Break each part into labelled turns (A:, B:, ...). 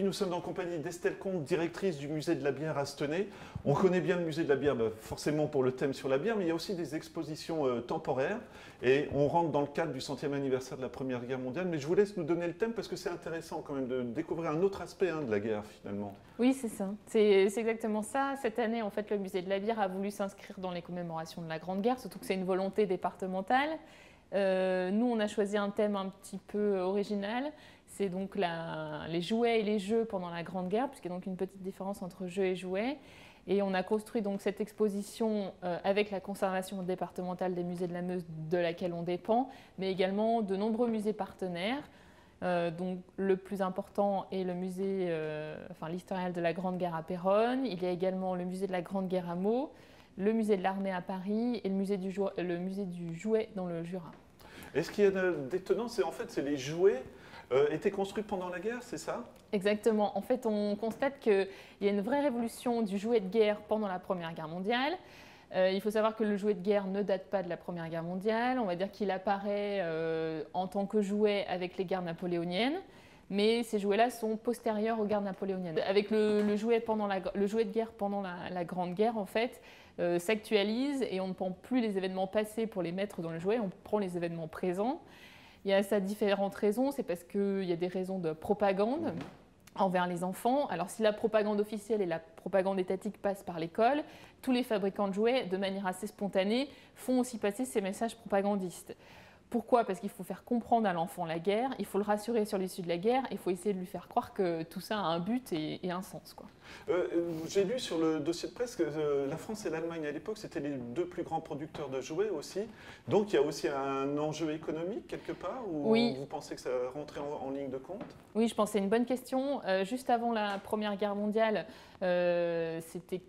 A: Nous sommes en compagnie d'Estelle Comte, directrice du musée de la bière à Stenay. On connaît bien le musée de la bière, forcément pour le thème sur la bière, mais il y a aussi des expositions temporaires. Et on rentre dans le cadre du 100e anniversaire de la Première Guerre mondiale. Mais je vous laisse nous donner le thème parce que c'est intéressant quand même de découvrir un autre aspect de la guerre finalement.
B: Oui, c'est ça. C'est exactement ça. Cette année, en fait, le musée de la bière a voulu s'inscrire dans les commémorations de la Grande Guerre, surtout que c'est une volonté départementale. Nous, on a choisi un thème un petit peu original. C'est donc les jouets et les jeux pendant la Grande Guerre, puisqu'il y a donc une petite différence entre jeux et jouets. Et on a construit donc cette exposition avec la conservation départementale des musées de la Meuse, de laquelle on dépend, mais également de nombreux musées partenaires. Donc le plus important est le musée, l'historial de la Grande Guerre à Péronne. Il y a également le musée de la Grande Guerre à Meaux, le musée de l'armée à Paris et le musée du jouet dans le Jura.
A: Et ce qui est d'étonnant, c'est en fait les jouets étaient construits pendant la guerre, c'est ça?
B: Exactement. En fait, on constate qu'il y a une vraie révolution du jouet de guerre pendant la Première Guerre mondiale. Il faut savoir que le jouet de guerre ne date pas de la Première Guerre mondiale. On va dire qu'il apparaît en tant que jouet avec les guerres napoléoniennes. Mais ces jouets-là sont postérieurs aux guerres napoléoniennes. Avec le jouet de guerre pendant la Grande Guerre, en fait, s'actualise et on ne prend plus les événements passés pour les mettre dans le jouet, on prend les événements présents. Il y a ça différentes raisons, c'est parce qu'il y a des raisons de propagande envers les enfants. Alors si la propagande officielle et la propagande étatique passent par l'école, tous les fabricants de jouets, de manière assez spontanée, font aussi passer ces messages propagandistes. Pourquoi? Parce qu'il faut faire comprendre à l'enfant la guerre, il faut le rassurer sur l'issue de la guerre, il faut essayer de lui faire croire que tout ça a un but et un sens.
A: J'ai lu sur le dossier de presse que la France et l'Allemagne à l'époque, c'était les deux plus grands producteurs de jouets aussi. Donc il y a aussi un enjeu économique quelque part ou
B: oui.
A: Vous pensez que ça rentrait en ligne de compte?
B: Oui, je pense que c'est une bonne question. Juste avant la Première Guerre mondiale, c'était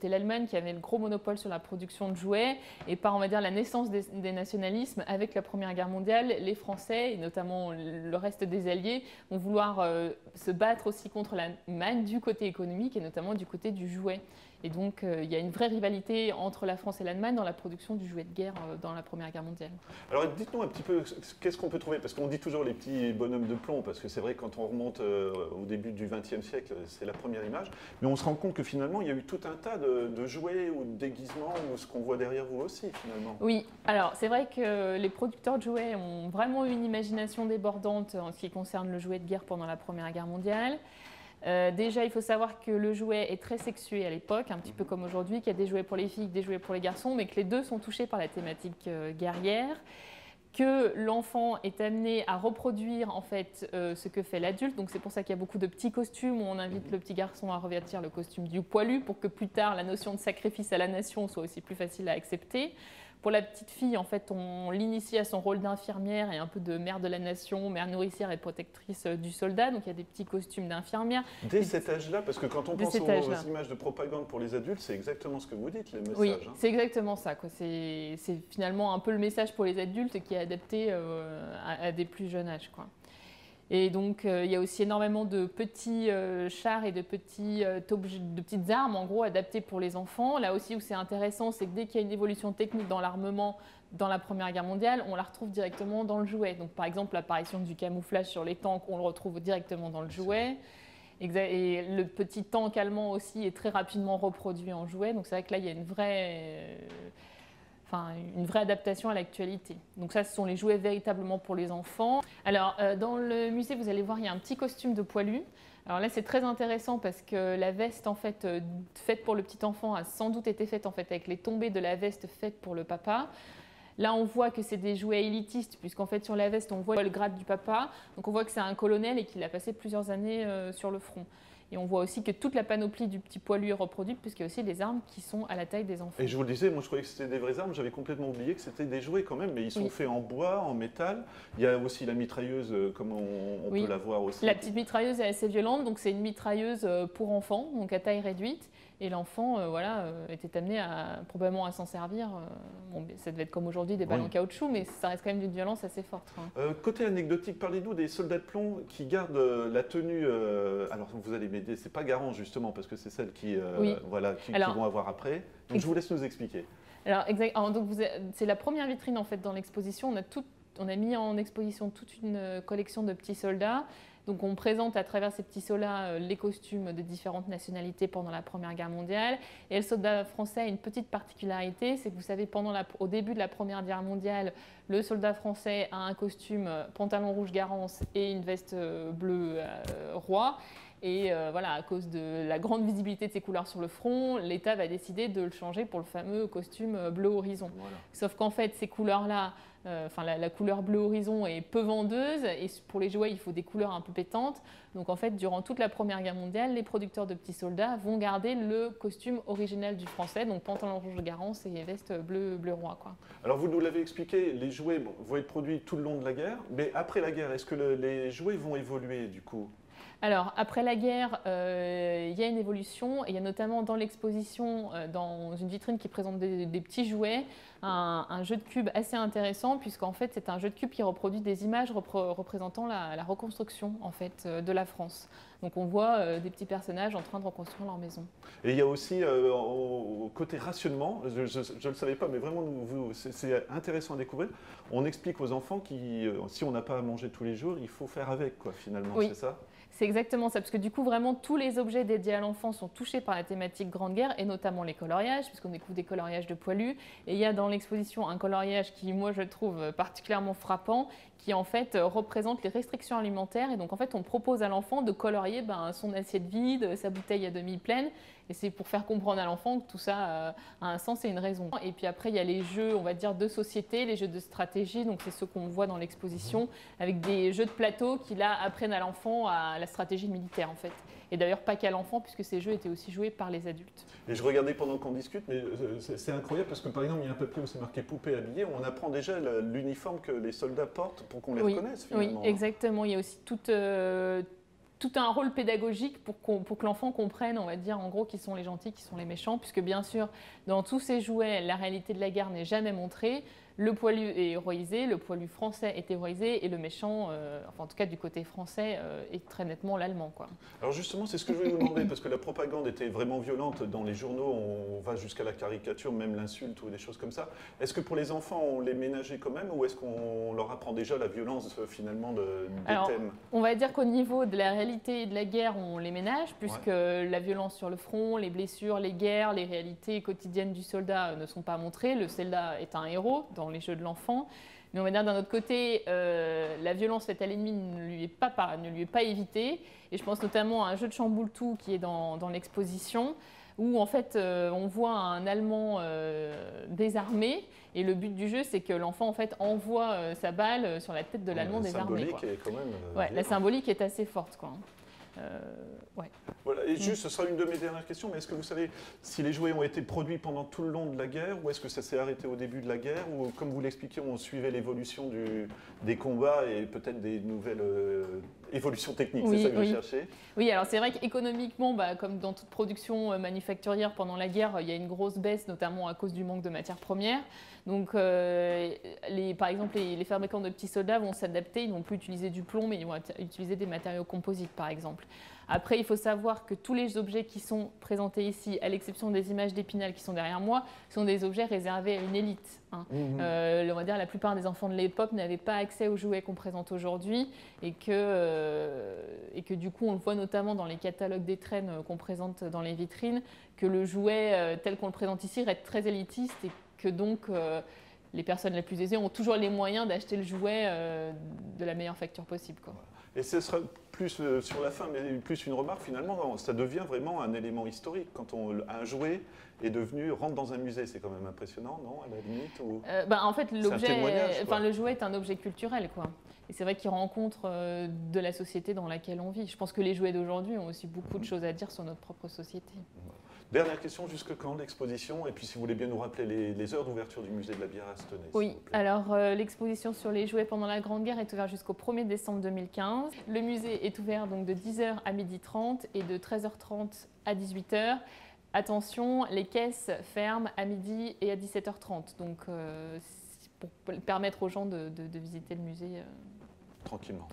B: l'Allemagne qui avait le gros monopole sur la production de jouets. Et par, on va dire, la naissance des nationalismes, avec la Première Guerre mondiale, les Français, et notamment le reste des Alliés, vont vouloir se battre aussi contre l'Allemagne du côté économique et notamment du côté du jouet. Et donc, il y a une vraie rivalité entre la France et l'Allemagne dans la production du jouet de guerre dans la Première Guerre mondiale.
A: Alors, dites-nous un petit peu, qu'est-ce qu'on peut trouver? Parce qu'on dit toujours les petits bonhommes de plomb, parce que c'est vrai, quand on remonte au début du XXe siècle, c'est la première image. Mais on se rend compte que finalement, il y a eu tout un tas de jouets ou de déguisements, ou ce qu'on voit derrière vous aussi, finalement.
B: Oui, alors c'est vrai que les producteurs de jouets ont vraiment eu une imagination débordante en ce qui concerne le jouet de guerre pendant la Première Guerre mondiale. Déjà, il faut savoir que le jouet est très sexué à l'époque, un petit peu comme aujourd'hui, qu'il y a des jouets pour les filles, des jouets pour les garçons, mais que les deux sont touchés par la thématique guerrière, que l'enfant est amené à reproduire en fait ce que fait l'adulte. Donc c'est pour ça qu'il y a beaucoup de petits costumes où on invite le petit garçon à revêtir le costume du poilu pour que plus tard la notion de sacrifice à la nation soit aussi plus facile à accepter. Pour la petite fille, en fait, on l'initie à son rôle d'infirmière et un peu de mère de la nation, mère nourricière et protectrice du soldat. Donc il y a des petits costumes d'infirmière.
A: Dès cet âge-là, parce que quand on pense aux images de propagande pour les adultes, c'est exactement ce que vous dites, les messages.
B: Oui, c'est exactement ça. C'est finalement un peu le message pour les adultes qui est adapté à des plus jeunes âges. Et donc, il y a aussi énormément de petits chars et de petites armes, en gros, adaptées pour les enfants. Là aussi, où c'est intéressant, c'est que dès qu'il y a une évolution technique dans l'armement dans la Première Guerre mondiale, on la retrouve directement dans le jouet. Donc, par exemple, l'apparition du camouflage sur les tanks, on le retrouve directement dans le jouet. Et le petit tank allemand aussi est très rapidement reproduit en jouet. Donc, c'est vrai que là, il y a une vraie adaptation à l'actualité. Donc ça, ce sont les jouets véritablement pour les enfants. Alors, dans le musée, vous allez voir, il y a un petit costume de poilu. Alors là, c'est très intéressant parce que la veste, en fait, faite pour le petit enfant, a sans doute été faite, en fait, avec les tombées de la veste faite pour le papa. Là, on voit que c'est des jouets élitistes, puisqu'en fait, sur la veste, on voit le grade du papa. Donc, on voit que c'est un colonel et qu'il a passé plusieurs années sur le front. Et on voit aussi que toute la panoplie du petit poilu est reproduite, puisqu'il y a aussi des armes qui sont à la taille des enfants.
A: Et je vous le disais, moi je croyais que c'était des vraies armes, j'avais complètement oublié que c'était des jouets quand même, mais ils sont faits en bois, en métal. Il y a aussi la mitrailleuse, comme on peut la voir aussi.
B: La petite mitrailleuse est assez violente, donc c'est une mitrailleuse pour enfants, donc à taille réduite. Et l'enfant était amené probablement à s'en servir. Bon, ça devait être comme aujourd'hui des balles en caoutchouc, mais ça reste quand même d'une violence assez forte.
A: Côté anecdotique, parlez-nous des soldats de plomb qui gardent la tenue. Alors vous allez m'aider, c'est pas Garance justement, parce que c'est celle qui vont avoir après. Donc je vous laisse nous expliquer.
B: Alors, donc c'est la première vitrine en fait dans l'exposition. On a on a mis en exposition toute une collection de petits soldats. Donc on présente à travers ces petits soldats les costumes de différentes nationalités pendant la Première Guerre mondiale. Et le soldat français a une petite particularité, c'est que vous savez, au début de la Première Guerre mondiale, le soldat français a un costume pantalon rouge Garance et une veste bleue roi. Et voilà, à cause de la grande visibilité de ces couleurs sur le front, l'État va décider de le changer pour le fameux costume bleu horizon. Voilà. Sauf qu'en fait, ces couleurs-là, la couleur bleu horizon est peu vendeuse et pour les jouets, il faut des couleurs un peu pétantes. Donc en fait, durant toute la Première Guerre mondiale, les producteurs de petits soldats vont garder le costume original du français, donc pantalon rouge de Garance et veste bleu roi, quoi.
A: Alors vous nous l'avez expliqué, les jouets vont être produits tout le long de la guerre, mais après la guerre, est-ce que les jouets vont évoluer du coup ?
B: Alors, après la guerre, il y a une évolution, et il y a notamment dans l'exposition, dans une vitrine qui présente des petits jouets, un jeu de cubes assez intéressant, puisqu'en fait, c'est un jeu de cubes qui reproduit des images représentant la reconstruction en fait, de la France. Donc on voit des petits personnages en train de reconstruire leur maison.
A: Et il y a aussi, au côté rationnement, je ne le savais pas, mais vraiment, c'est intéressant à découvrir. On explique aux enfants que si on n'a pas à manger tous les jours, il faut faire avec, quoi, finalement,
B: oui.
A: C'est ça ?
B: C'est exactement ça, parce que du coup, vraiment, tous les objets dédiés à l'enfant sont touchés par la thématique Grande Guerre, et notamment les coloriages, puisqu'on découvre des coloriages de poilus. Et il y a dans l'exposition un coloriage qui, moi, je trouve particulièrement frappant, qui en fait représente les restrictions alimentaires. Et donc, en fait, on propose à l'enfant de colorier son assiette vide, sa bouteille à demi pleine. Et c'est pour faire comprendre à l'enfant que tout ça a un sens et une raison. Et puis après, il y a les jeux, on va dire, de société, les jeux de stratégie. Donc, c'est ceux qu'on voit dans l'exposition, avec des jeux de plateau qui, là, apprennent à l'enfant à la stratégie militaire, en fait. Et d'ailleurs, pas qu'à l'enfant, puisque ces jeux étaient aussi joués par les adultes.
A: Et je regardais pendant qu'on discute, mais c'est incroyable, parce que par exemple, il y a un papier où c'est marqué poupée habillée, on apprend déjà l'uniforme que les soldats portent pour qu'on les reconnaisse, finalement.
B: Oui, exactement. Il y a aussi tout un rôle pédagogique pour que l'enfant comprenne, on va dire, en gros, qui sont les gentils, qui sont les méchants, puisque bien sûr, dans tous ces jouets, la réalité de la guerre n'est jamais montrée. Le poilu est héroïsé, le poilu français est héroïsé, et le méchant, enfin en tout cas du côté français, est très nettement l'allemand, quoi.
A: Alors justement, c'est ce que je voulais vous demander, parce que la propagande était vraiment violente dans les journaux, on va jusqu'à la caricature, même l'insulte ou des choses comme ça. Est-ce que pour les enfants, on les ménageait quand même, ou est-ce qu'on leur apprend déjà la violence finalement des thèmes ?
B: On va dire qu'au niveau de la réalité et de la guerre, on les ménage, puisque la violence sur le front, les blessures, les guerres, les réalités quotidiennes du soldat ne sont pas montrées. Le soldat est un héros dans les jeux de l'enfant. Mais on va dire d'un autre côté, la violence faite à l'ennemi ne lui est pas évitée. Et je pense notamment à un jeu de chamboule-tout qui est dans l'exposition, où en fait on voit un Allemand désarmé. Et le but du jeu, c'est que l'enfant en fait envoie sa balle sur la tête de l'Allemand désarmé.
A: La symbolique est quand même...
B: la symbolique est assez forte, quoi.
A: Voilà, et juste, ce sera une de mes dernières questions, mais est-ce que vous savez si les jouets ont été produits pendant tout le long de la guerre, ou est-ce que ça s'est arrêté au début de la guerre, ou comme vous l'expliquiez, on suivait l'évolution des combats et peut-être des nouvelles évolutions techniques, c'est ça que je cherchais ?
B: Oui, alors c'est vrai qu'économiquement, comme dans toute production manufacturière pendant la guerre, il y a une grosse baisse, notamment à cause du manque de matières premières. Donc, par exemple, les fabricants de petits soldats vont s'adapter, ils ne vont plus utiliser du plomb, mais ils vont utiliser des matériaux composites, par exemple. Après, il faut savoir que tous les objets qui sont présentés ici, à l'exception des images d'Épinal qui sont derrière moi, sont des objets réservés à une élite. Hein. On va dire la plupart des enfants de l'époque n'avaient pas accès aux jouets qu'on présente aujourd'hui et que du coup, on le voit notamment dans les catalogues d'étrennes qu'on présente dans les vitrines, que le jouet tel qu'on le présente ici reste très élitiste et que donc les personnes les plus aisées ont toujours les moyens d'acheter le jouet de la meilleure facture possible, quoi.
A: Et ce sera plus sur la fin, mais plus une remarque finalement, ça devient vraiment un élément historique quand un jouet est rentre dans un musée, c'est quand même impressionnant, non, à la limite ou...
B: En fait, le jouet est un objet culturel, quoi. Et c'est vrai qu'il rencontre de la société dans laquelle on vit. Je pense que les jouets d'aujourd'hui ont aussi beaucoup de choses à dire sur notre propre société.
A: Dernière question, jusque quand l'exposition? Et puis si vous voulez bien nous rappeler les heures d'ouverture du musée de la bière à Stenay.
B: Oui, alors l'exposition sur les jouets pendant la Grande Guerre est ouverte jusqu'au 1er décembre 2015. Le musée est ouvert donc de 10h à 12h30 et de 13h30 à 18h. Attention, les caisses ferment à midi et à 17h30. Donc pour permettre aux gens de visiter le musée tranquillement.